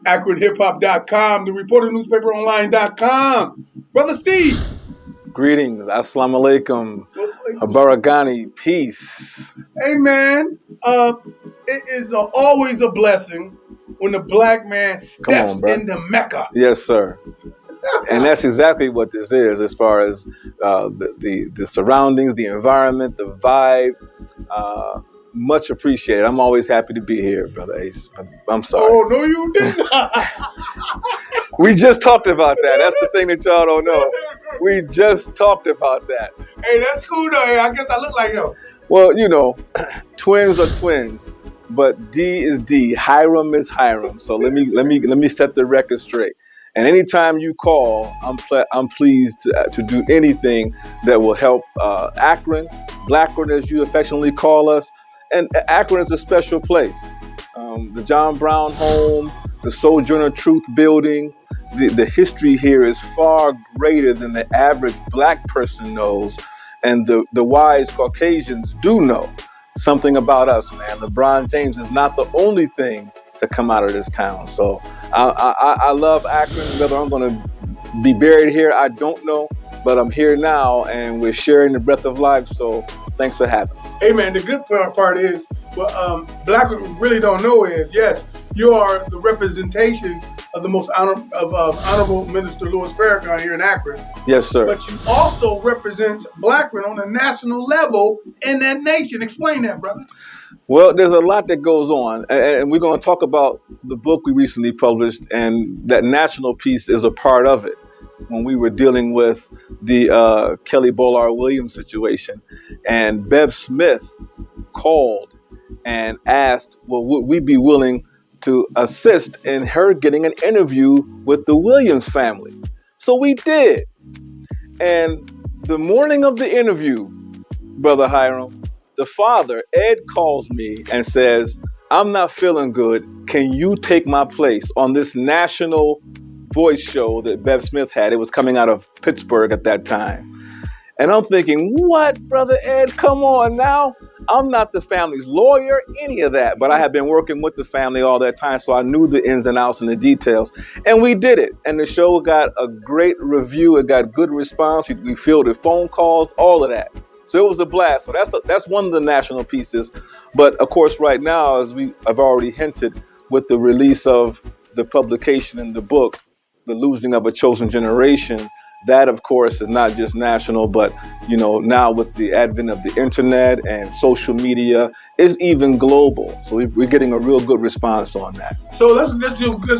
AkronHipHop.com, the ReporterNewspaperOnline.com. Brother Steve. Greetings. Assalamu alaikum. Habaragani. Peace. Hey, man. It is always a blessing when the black man steps into Mecca. Yes, sir. And that's exactly what this is, as far as the surroundings, the environment, the vibe. Much appreciated. I'm always happy to be here, Brother Ace. I'm sorry. Oh, no, you didn't. We just talked about that. That's the thing that y'all don't know. We just talked about that. Hey, that's cool, though. Hey, I guess I look like him. Well, you know, twins are twins, but D is D. Hiram is Hiram. So let me set the record straight. And anytime you call, I'm pleased to do anything that will help Akron, Blackburn, as you affectionately call us. And Akron is a special place. The John Brown home, the Sojourner Truth building, the history here is far greater than the average black person knows. And the wise Caucasians do know something about us, man. LeBron James is not the only thing to come out of this town. So I love Akron. Whether I'm going to be buried here, I don't know. But I'm here now, and we're sharing the breath of life. So thanks for having me. Hey, man, the good part is, what black people really don't know is, yes, you are the representation of the most honorable Minister Louis Farrakhan here in Akron. Yes, sir. But you also represent Blackburn on a national level in that nation. Explain that, brother. Well, there's a lot that goes on, and we're going to talk about the book we recently published, and that national piece is a part of it. When we were dealing with the Kelly Bolar Williams situation, and Bev Smith called and asked, well, would we be willing to assist in her getting an interview with the Williams family? So we did. And the morning of the interview, Brother Hiram, the father, Ed, calls me and says, I'm not feeling good. Can you take my place on this national voice show that Bev Smith had? It was coming out of Pittsburgh at that time. And I'm thinking, what, Brother Ed? Come on now. I'm not the family's lawyer, any of that. But I had been working with the family all that time, so I knew the ins and outs and the details. And we did it. And the show got a great review. It got good response. We fielded phone calls, all of that. So it was a blast. So that's one of the national pieces. But of course, right now, as I've already hinted, with the release of the publication in the book, The Losing of a Chosen Generation, that, of course, is not just national, but, you know, now with the advent of the internet and social media, is even global. So we're getting a real good response on that. So let's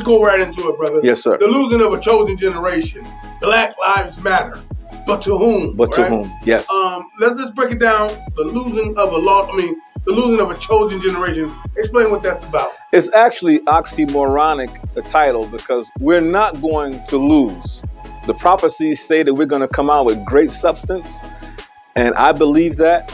go right into it, brother. Yes, sir. The losing of a chosen generation. Black Lives Matter. But to whom? But to whom? Yes. Let's break it down. The losing of a chosen generation. Explain what that's about. It's actually oxymoronic, the title, because we're not going to lose. The prophecies say that we're going to come out with great substance, and I believe that.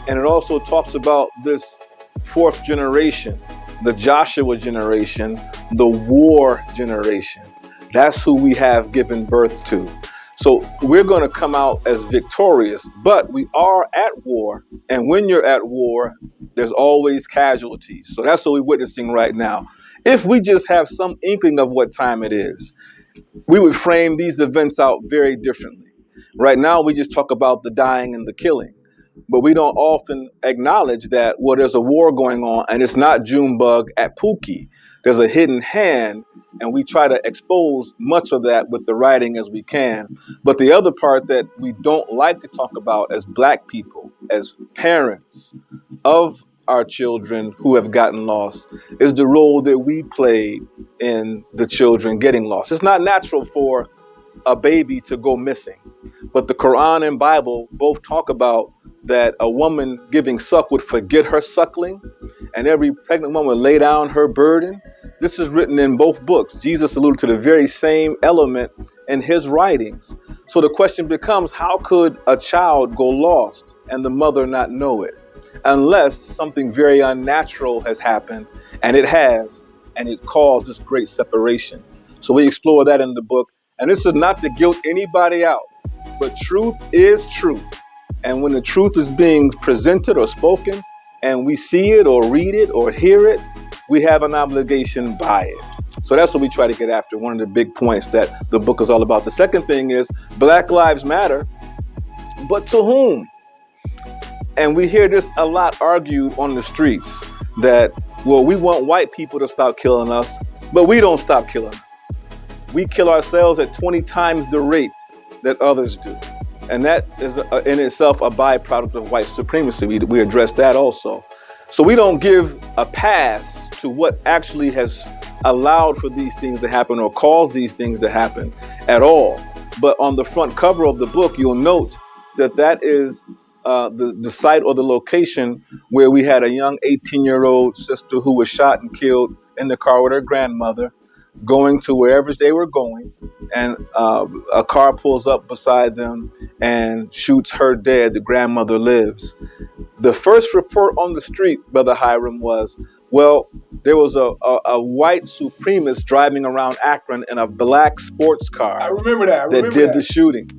And it also talks about this fourth generation, the Joshua generation, the war generation. That's who we have given birth to. So we're going to come out as victorious, but we are at war. And when you're at war, there's always casualties. So that's what we're witnessing right now. If we just have some inkling of what time it is, we would frame these events out very differently. Right now, we just talk about the dying and the killing, but we don't often acknowledge that, well, there's a war going on, and it's not Junebug at Pookie. There's a hidden hand, and we try to expose much of that with the writing as we can. But the other part that we don't like to talk about as Black people, as parents of our children who have gotten lost, is the role that we play in the children getting lost. It's not natural for a baby to go missing, but the Quran and Bible both talk about that a woman giving suck would forget her suckling, and every pregnant woman would lay down her burden. This is written in both books. Jesus alluded to the very same element in his writings. So the question becomes, how could a child go lost and the mother not know it? Unless something very unnatural has happened, and it has, and it caused this great separation. So we explore that in the book. And this is not to guilt anybody out, but truth is truth. And when the truth is being presented or spoken, and we see it or read it or hear it, we have an obligation by it. So that's what we try to get after. One of the big points that the book is all about. The second thing is Black Lives Matter, but to whom? And we hear this a lot argued on the streets that, well, we want white people to stop killing us, but we don't stop killing us. We kill ourselves at 20 times the rate that others do. And that is in itself a byproduct of white supremacy. We address that also. So we don't give a pass to what actually has allowed for these things to happen or caused these things to happen at all. But on the front cover of the book, you'll note that is the site or the location where we had a young 18-year-old sister who was shot and killed in the car with her grandmother, going to wherever they were going, and a car pulls up beside them and shoots her dead. The grandmother lives. The first report on the street, Brother Hiram, was, well, there was a white supremacist driving around Akron in a black sports car. I remember that. That did the shooting.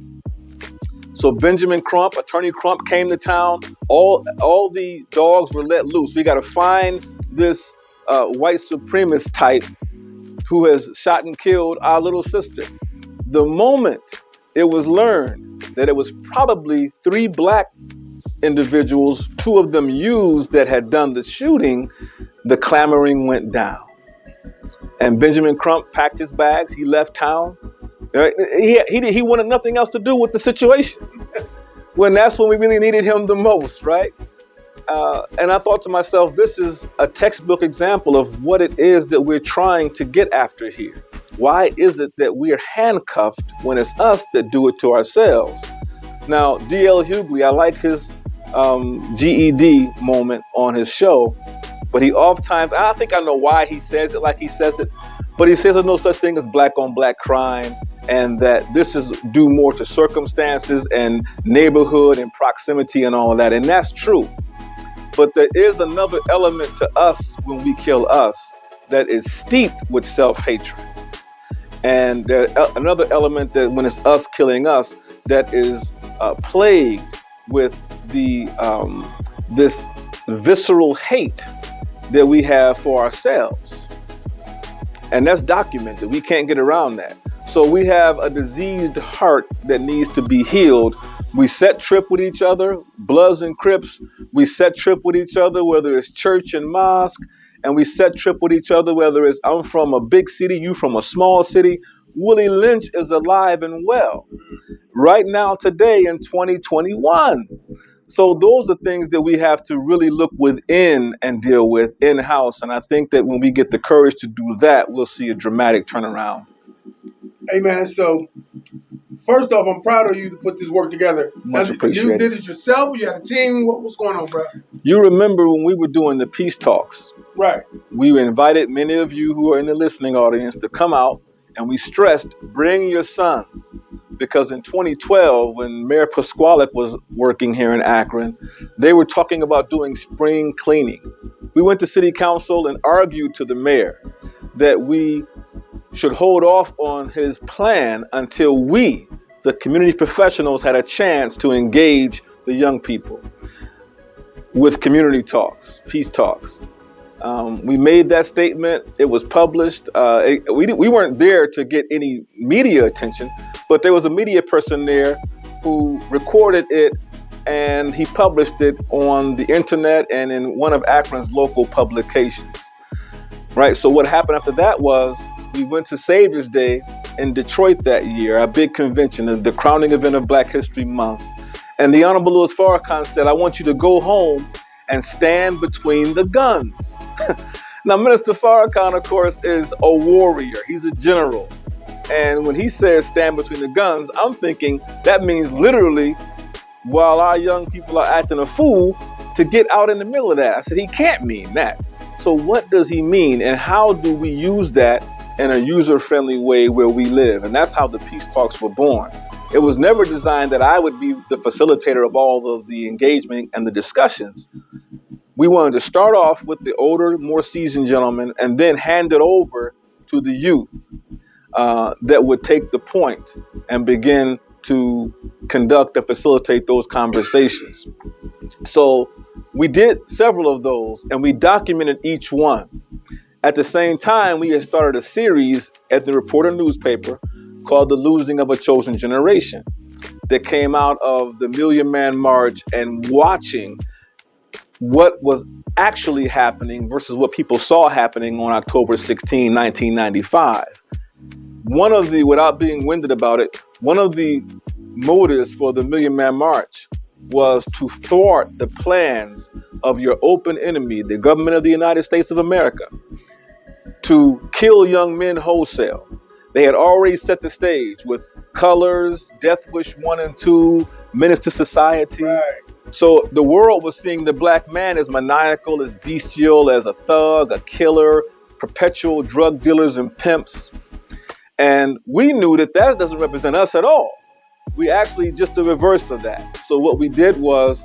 So Benjamin Crump, Attorney Crump, came to town. All the dogs were let loose. We got to find this white supremacist type who has shot and killed our little sister. The moment it was learned that it was probably 3 black individuals, 2 of them used, that had done the shooting, the clamoring went down. And Benjamin Crump packed his bags. He left town. He wanted nothing else to do with the situation. When that's when we really needed him the most, right? And I thought to myself, this is a textbook example of what it is that we're trying to get after here. Why is it that we're handcuffed when it's us that do it to ourselves? Now, D.L. Hughley, I like his GED moment on his show, but he oftentimes, I think I know why he says it like he says it, but he says there's no such thing as black on black crime, and that this is due more to circumstances and neighborhood and proximity and all of that. And that's true. But there is another element to us when we kill us that is steeped with self-hatred. And there's another element that when it's us killing us that is plagued with this visceral hate that we have for ourselves. And that's documented. We can't get around that. So we have a diseased heart that needs to be healed. We set trip with each other, Bloods and Crips. We set trip with each other, whether it's church and mosque. And we set trip with each other, whether it's I'm from a big city, you from a small city. Willie Lynch is alive and well right now, today in 2021. So those are things that we have to really look within and deal with in-house. And I think that when we get the courage to do that, we'll see a dramatic turnaround. Amen. So first off, I'm proud of you to put this work together. Much appreciated. You did it yourself? You had a team? What's going on, bro? You remember when we were doing the peace talks? Right. We invited many of you who are in the listening audience to come out, and we stressed, bring your sons. Because in 2012, when Mayor Pasquale was working here in Akron, they were talking about doing spring cleaning. We went to city council and argued to the mayor that we should hold off on his plan until we, the community professionals, had a chance to engage the young people with community talks, peace talks. We made that statement. It was published. We weren't there to get any media attention, but there was a media person there who recorded it, and he published it on the internet and in one of Akron's local publications. Right. So what happened after that was we went to Savior's Day in Detroit that year, our big convention, the crowning event of Black History Month. And the Honorable Louis Farrakhan said, I want you to go home and stand between the guns. Now, Minister Farrakhan, of course, is a warrior. He's a general. And when he says stand between the guns, I'm thinking that means literally, while our young people are acting a fool, to get out in the middle of that. I said, he can't mean that. So what does he mean? And how do we use that in a user-friendly way where we live? And that's how the peace talks were born. It was never designed that I would be the facilitator of all of the engagement and the discussions. We wanted to start off with the older, more seasoned gentlemen and then hand it over to the youth that would take the point and begin to conduct and facilitate those conversations. So we did several of those and we documented each one. At the same time, we had started a series at the Reporter newspaper called The Losing of a Chosen Generation that came out of the Million Man March and watching what was actually happening versus what people saw happening on October 16, 1995. One of the, without being winded about it, one of the motives for the Million Man March was to thwart the plans of your open enemy, the government of the United States of America, to kill young men wholesale. They had already set the stage with Colors, Death Wish 1 and 2, Menace to Society. Right. So the world was seeing the black man as maniacal, as bestial, as a thug, a killer, perpetual drug dealers and pimps. And we knew that that doesn't represent us at all. We actually just the reverse of that. So what we did was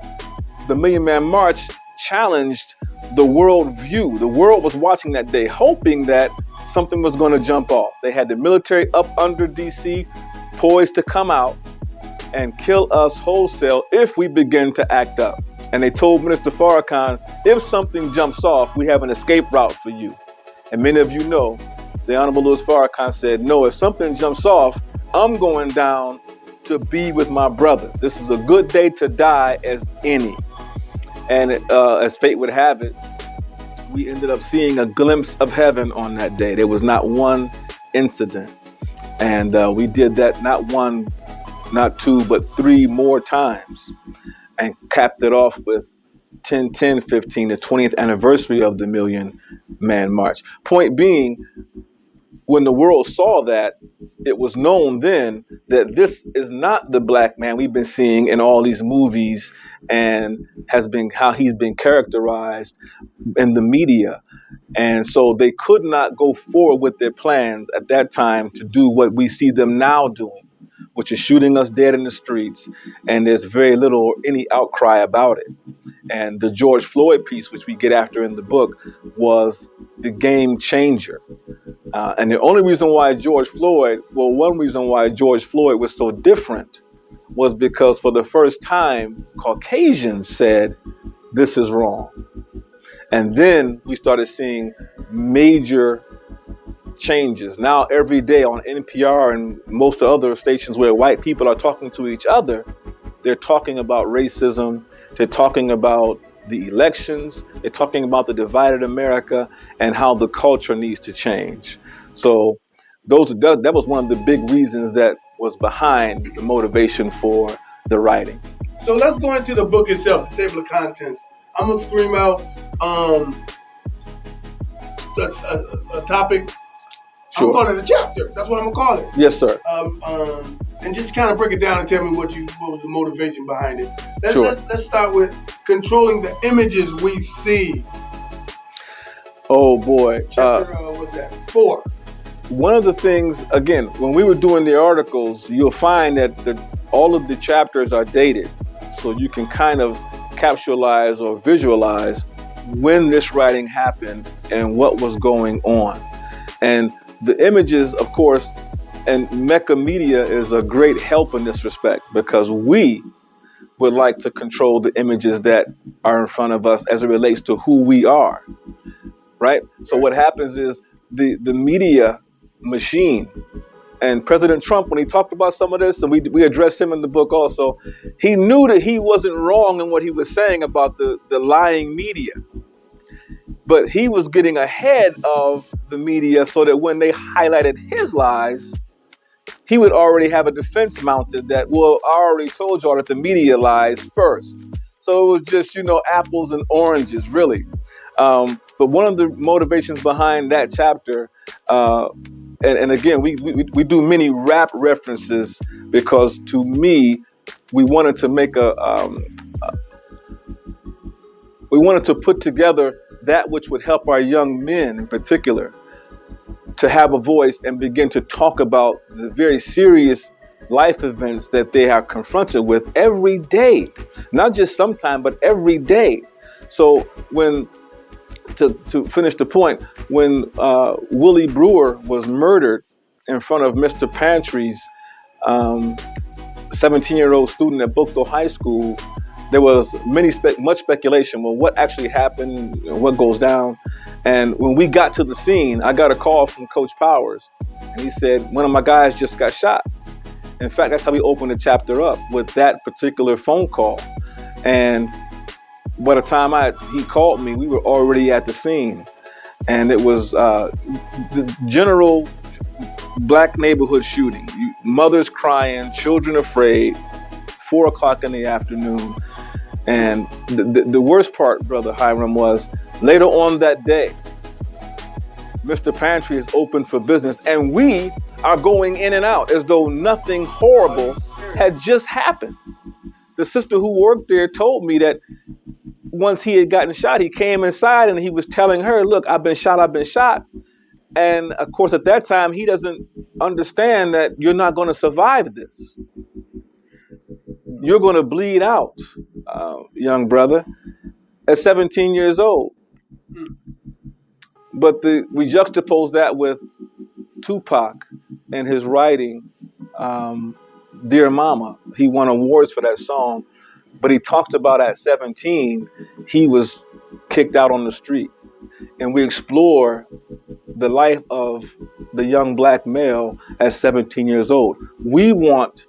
the Million Man March challenged the world view. The world was watching that day, hoping that something was going to jump off. They had the military up under DC, poised to come out and kill us wholesale if we begin to act up. And they told Minister Farrakhan, if something jumps off, we have an escape route for you. And many of you know, the Honorable Louis Farrakhan said, no, if something jumps off, I'm going down to be with my brothers. This is a good day to die as any. And as fate would have it, we ended up seeing a glimpse of heaven on that day. There was not one incident. And we did that not one, not two, but three more times, and capped it off with 10-10-15, the 20th anniversary of the Million Man March. Point being, when the world saw that, it was known then that this is not the black man we've been seeing in all these movies and has been how he's been characterized in the media. And so they could not go forward with their plans at that time to do what we see them now doing, which is shooting us dead in the streets. And there's very little or any outcry about it. And the George Floyd piece, which we get after in the book, was the game changer. And the only reason why one reason why George Floyd was so different was because for the first time, Caucasians said, this is wrong. And then we started seeing major changes. Now every day on NPR and most other stations where white people are talking to each other, they're talking about racism, they're talking about the elections, they're talking about the divided America and how the culture needs to change. So that was one of the big reasons that was behind the motivation for the writing. So let's go into the book itself, the table of contents. I'm gonna scream out a topic. Sure. I'm calling it a chapter. That's what I'm gonna call it. Yes, sir. And just kind of break it down and tell me what was the motivation behind it. Let's start with controlling the images we see. Oh boy. Chapter what's that? 4. One of the things, again, when we were doing the articles, you'll find that all of the chapters are dated, so you can kind of capsulize or visualize when this writing happened and what was going on. And the images, of course, and Mecca Media is a great help in this respect because we would like to control the images that are in front of us as it relates to who we are, right? So what happens is the media machine, and President Trump, when he talked about some of this, and we addressed him in the book also, he knew that he wasn't wrong in what he was saying about the lying media. But he was getting ahead of the media so that when they highlighted his lies, he would already have a defense mounted that, well, I already told y'all that the media lies first. So it was just, apples and oranges, really. But one of the motivations behind that chapter, and again, we do many rap references because to me, we wanted to make we wanted to put together that which would help our young men in particular to have a voice and begin to talk about the very serious life events that they are confronted with every day, not just sometime, but every day. So to finish the point, when Willie Brewer was murdered in front of Mr. Pantry's 17-year-old student at Buchtel High School, there was much speculation. Well, what actually happened? What goes down? And when we got to the scene, I got a call from Coach Powers, and he said one of my guys just got shot. In fact, that's how we opened the chapter up, with that particular phone call. And by the time he called me, we were already at the scene, and it was the general black neighborhood shooting. Mothers crying, children afraid, 4 o'clock in the afternoon. And the worst part, Brother Hiram, was later on that day, Mr. Pantry is open for business, and we are going in and out as though nothing horrible had just happened. The sister who worked there told me that once he had gotten shot, he came inside and he was telling her, look, I've been shot. And of course, at that time, he doesn't understand that you're not going to survive this. You're going to bleed out, young brother, at 17 years old. But we juxtapose that with Tupac and his writing, Dear Mama. He won awards for that song, but he talked about at 17, he was kicked out on the street. And we explore the life of the young black male at 17 years old. We want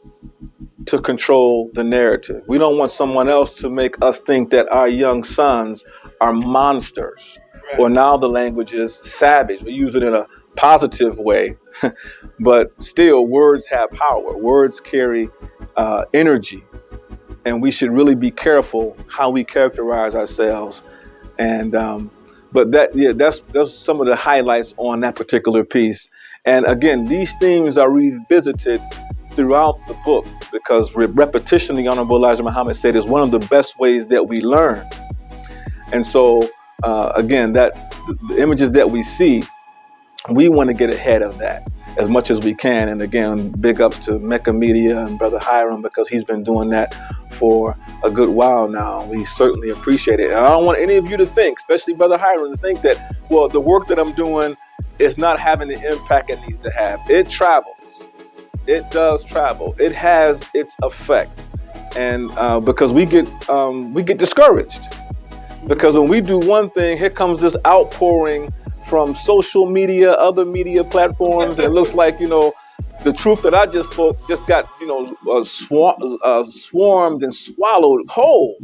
to control the narrative. We don't want someone else to make us think that our young sons are monsters. Right. Or now the language is savage. We use it in a positive way, but still words have power. Words carry energy, and we should really be careful how we characterize ourselves. And but that's some of the highlights on that particular piece. And again, these themes are revisited throughout the book, because repetition, the Honorable Elijah Muhammad said, is one of the best ways that we learn. And so again, that the images that we see, we want to get ahead of that as much as we can. And again, big ups to Mecca Media and Brother Hiram, because he's been doing that for a good while now. We certainly appreciate it. And I don't want any of you to think, especially Brother Hiram, to think that, well, the work that I'm doing is not having the impact it needs to have. It travels. It does travel. It has its effect. And because we get discouraged. Because when we do one thing, here comes this outpouring from social media, other media platforms, and it looks like, the truth that I just spoke just got, swarmed and swallowed whole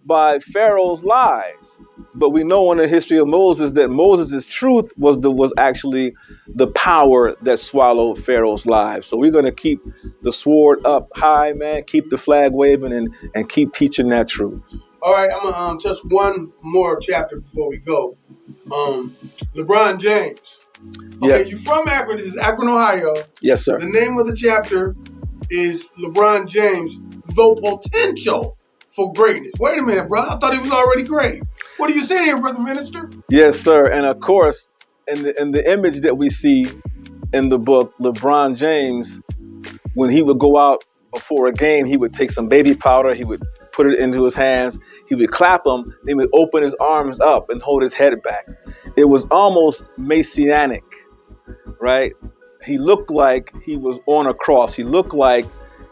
by Pharaoh's lies. But we know in the history of Moses that Moses' truth was actually the power that swallowed Pharaoh's lies. So we're going to keep the sword up high, man, keep the flag waving, and keep teaching that truth. All right, I'm going to just one more chapter before we go. LeBron James. Okay, yes. You from Akron. This is Akron, Ohio. Yes, sir. The name of the chapter is LeBron James, The Potential for Greatness. Wait a minute, bro. I thought he was already great. What are you saying here, Brother Minister? Yes, sir. And of course, in the image that we see in the book, LeBron James, when he would go out before a game, he would take some baby powder, he would put it into his hands, he would clap him, he would open his arms up and hold his head back. It was almost messianic, right? He looked like he was on a cross. He looked like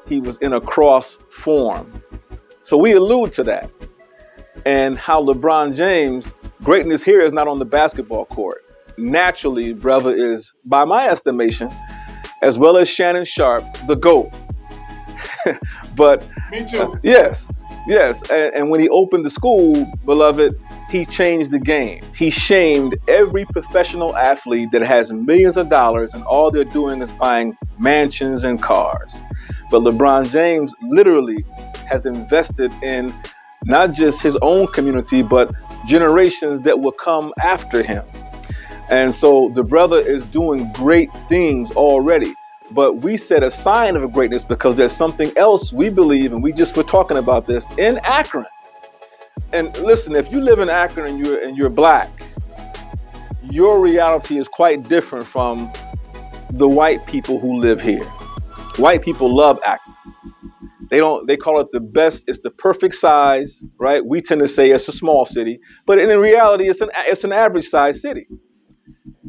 he was in a cross form. So we allude to that. And how LeBron James, greatness here is not on the basketball court. Naturally, brother is, by my estimation, as well as Shannon Sharp, the GOAT. But me too. Yes. And when he opened the school, beloved, he changed the game. He shamed every professional athlete that has millions of dollars and all they're doing is buying mansions and cars. But LeBron James literally has invested in not just his own community, but generations that will come after him. And so the brother is doing great things already. But we set a sign of greatness because there's something else we believe, and we just were talking about this in Akron. And listen, if you live in Akron and you're black, your reality is quite different from the white people who live here. White people love Akron. They call it the best, it's the perfect size, right? We tend to say it's a small city, but in reality, it's an average size city.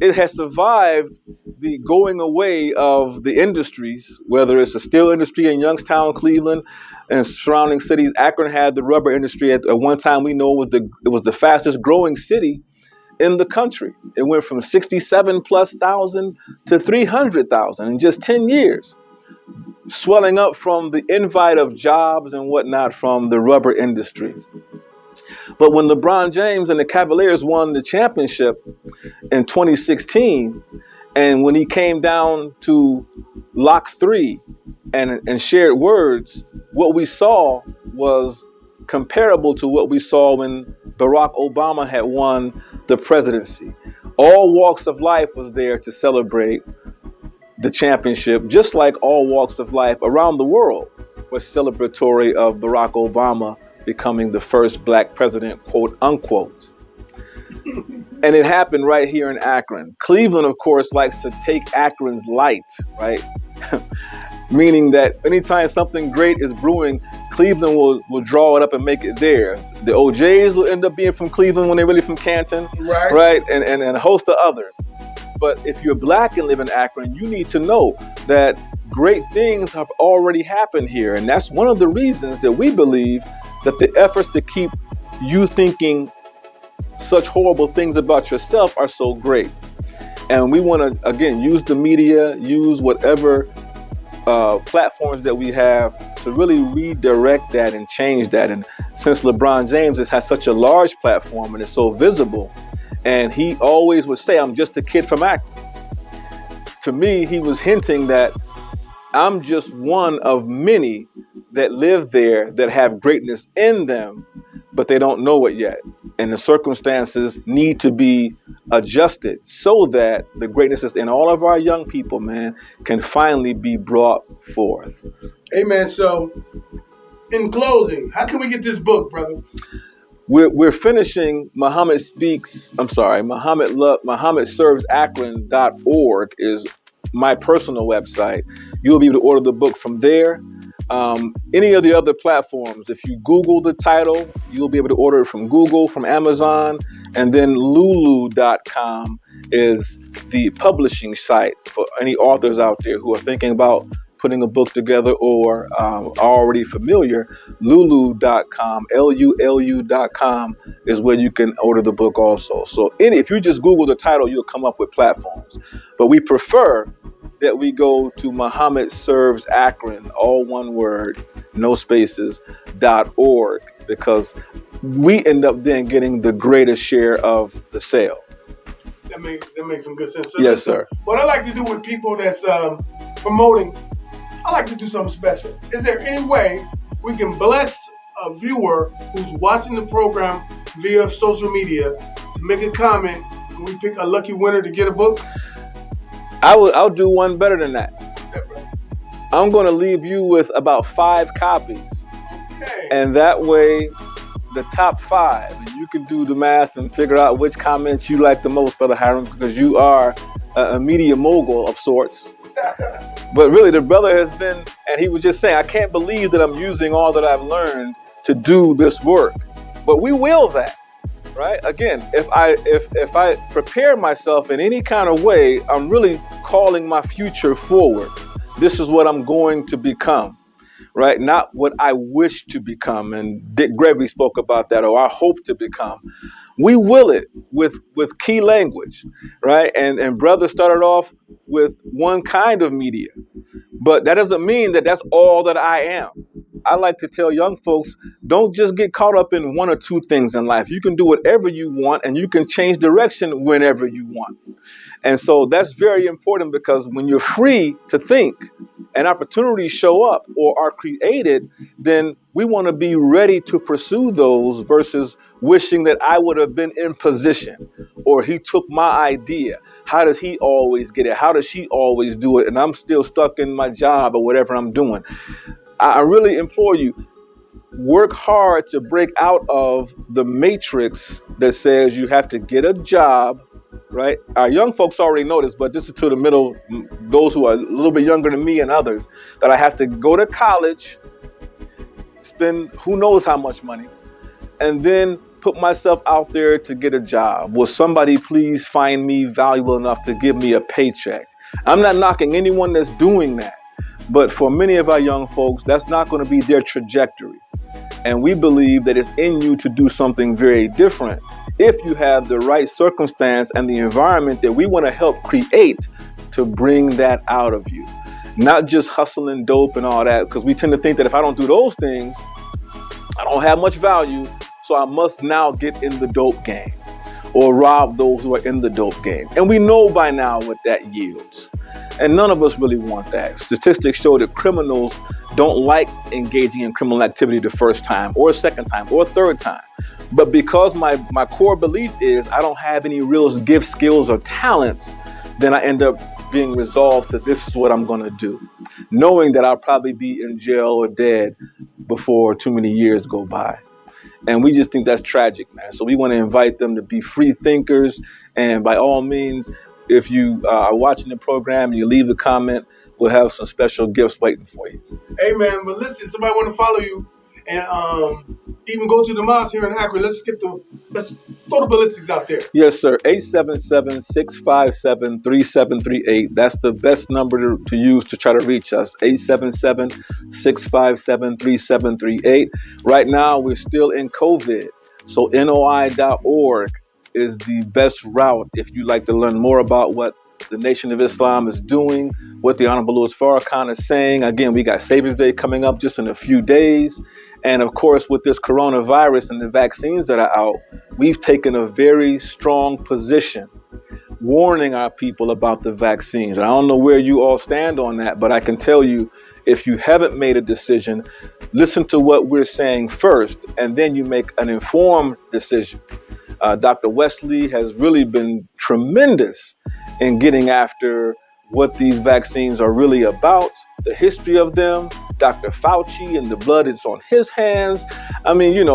It has survived the going away of the industries, whether it's the steel industry in Youngstown, Cleveland, and surrounding cities. Akron had the rubber industry at one time. We know it was the fastest growing city in the country. It went from 67 plus thousand to 300,000 in just 10 years, swelling up from the invite of jobs and whatnot from the rubber industry. But when LeBron James and the Cavaliers won the championship in 2016, and when he came down to Lock 3 and shared words, what we saw was comparable to what we saw when Barack Obama had won the presidency. All walks of life was there to celebrate the championship, just like all walks of life around the world was celebratory of Barack Obama becoming the first black president, quote unquote. And it happened right here in Akron. Cleveland, of course, likes to take Akron's light, right? Meaning that anytime something great is brewing, Cleveland will draw it up and make it theirs. The OJs will end up being from Cleveland when they're really from Canton, right? And a host of others. But if you're black and live in Akron, you need to know that great things have already happened here. And that's one of the reasons that we believe that the efforts to keep you thinking such horrible things about yourself are so great. And we want to, again, use the media, use whatever platforms that we have to really redirect that and change that. And since LeBron James has such a large platform and is so visible, and he always would say, I'm just a kid from Akron. To me, he was hinting that I'm just one of many that live there that have greatness in them, but they don't know it yet. And the circumstances need to be adjusted so that the greatness is in all of our young people, man, can finally be brought forth. Amen. So, in closing, how can we get this book, brother? We're finishing MuhammadServesAkron.org is my personal website. You'll be able to order the book from there. Any of the other platforms, if you Google the title, you'll be able to order it from Google, from Amazon, and then Lulu.com is the publishing site for any authors out there who are thinking about putting a book together or are already familiar. Lulu.com, Lulu.com is where you can order the book also. So if you just Google the title, you'll come up with platforms. But we prefer that we go to Muhammad Serves Akron, all one word, no spaces, .org, because we end up then getting the greatest share of the sale. That makes some good sense. So yes, sir. What I like to do with people that's promoting, I like to do something special. Is there any way we can bless a viewer who's watching the program via social media to make a comment? Can we pick a lucky winner to get a book? I'll do one better than that. I'm going to leave you with about 5 copies. Okay. And that way, the top 5, and you can do the math and figure out which comments you like the most, Brother Hiram, because you are a media mogul of sorts. But really, the brother has been, and he was just saying, I can't believe that I'm using all that I've learned to do this work. But we will that. Right? Again, if I prepare myself in any kind of way, I'm really calling my future forward. This is what I'm going to become, right? Not what I wish to become. And Dick Gregory spoke about that, or I hope to become. We will it with key language, right? And brother started off with one kind of media, but that doesn't mean that that's all that I am. I like to tell young folks, don't just get caught up in one or two things in life. You can do whatever you want, and you can change direction whenever you want. And so that's very important, because when you're free to think and opportunities show up or are created, then we want to be ready to pursue those versus wishing that I would have been in position, or he took my idea. How does he always get it? How does she always do it? And I'm still stuck in my job or whatever I'm doing. I really implore you, work hard to break out of the matrix that says you have to get a job, right? Our young folks already know this, but this is to the middle, those who are a little bit younger than me and others, that I have to go to college, spend who knows how much money, and then put myself out there to get a job. Will somebody please find me valuable enough to give me a paycheck? I'm not knocking anyone that's doing that. But for many of our young folks, that's not going to be their trajectory. And we believe that it's in you to do something very different if you have the right circumstance and the environment that we want to help create to bring that out of you. Not just hustling dope and all that, because we tend to think that if I don't do those things, I don't have much value, so I must now get in the dope game or rob those who are in the dope game. And we know by now what that yields. And none of us really want that. Statistics show that criminals don't like engaging in criminal activity the first time or second time or third time. But because my core belief is I don't have any real gifts, skills, or talents, then I end up being resolved to this is what I'm going to do, knowing that I'll probably be in jail or dead before too many years go by. And we just think that's tragic, man. So we want to invite them to be free thinkers. And by all means, if you are watching the program and you leave a comment, we'll have some special gifts waiting for you. Hey, man, but listen, somebody want to follow you and even go to the mosque here in Akron. Let's throw the ballistics out there. Yes, sir. 877-657-3738. That's the best number to use to try to reach us. 877-657-3738. Right now, we're still in COVID. So NOI.org is the best route if you'd like to learn more about what the Nation of Islam is doing, what the Honorable Louis Farrakhan is saying. Again, we got Savior's Day coming up just in a few days. And of course, with this coronavirus and the vaccines that are out, we've taken a very strong position warning our people about the vaccines. And I don't know where you all stand on that, but I can tell you, if you haven't made a decision, listen to what we're saying first, and then you make an informed decision. Dr. Wesley has really been tremendous in getting after what these vaccines are really about, the history of them, Dr. Fauci and the blood is on his hands. I mean, you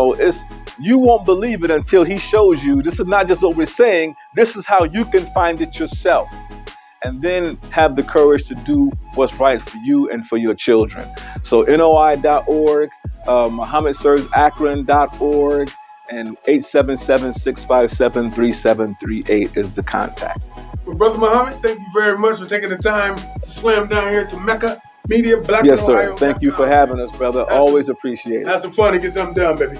won't believe it until he shows you. This is not just what we're saying. This is how you can find it yourself. And then have the courage to do what's right for you and for your children. So NOI.org, MuhammadServesAkron.org, and 877-657-3738 is the contact. Well, Brother Muhammad, thank you very much for taking the time to slam down here to Mecca Media, Black Yes, sir. Thank you for having us, brother. Always appreciate it. Have some fun and get something done, baby.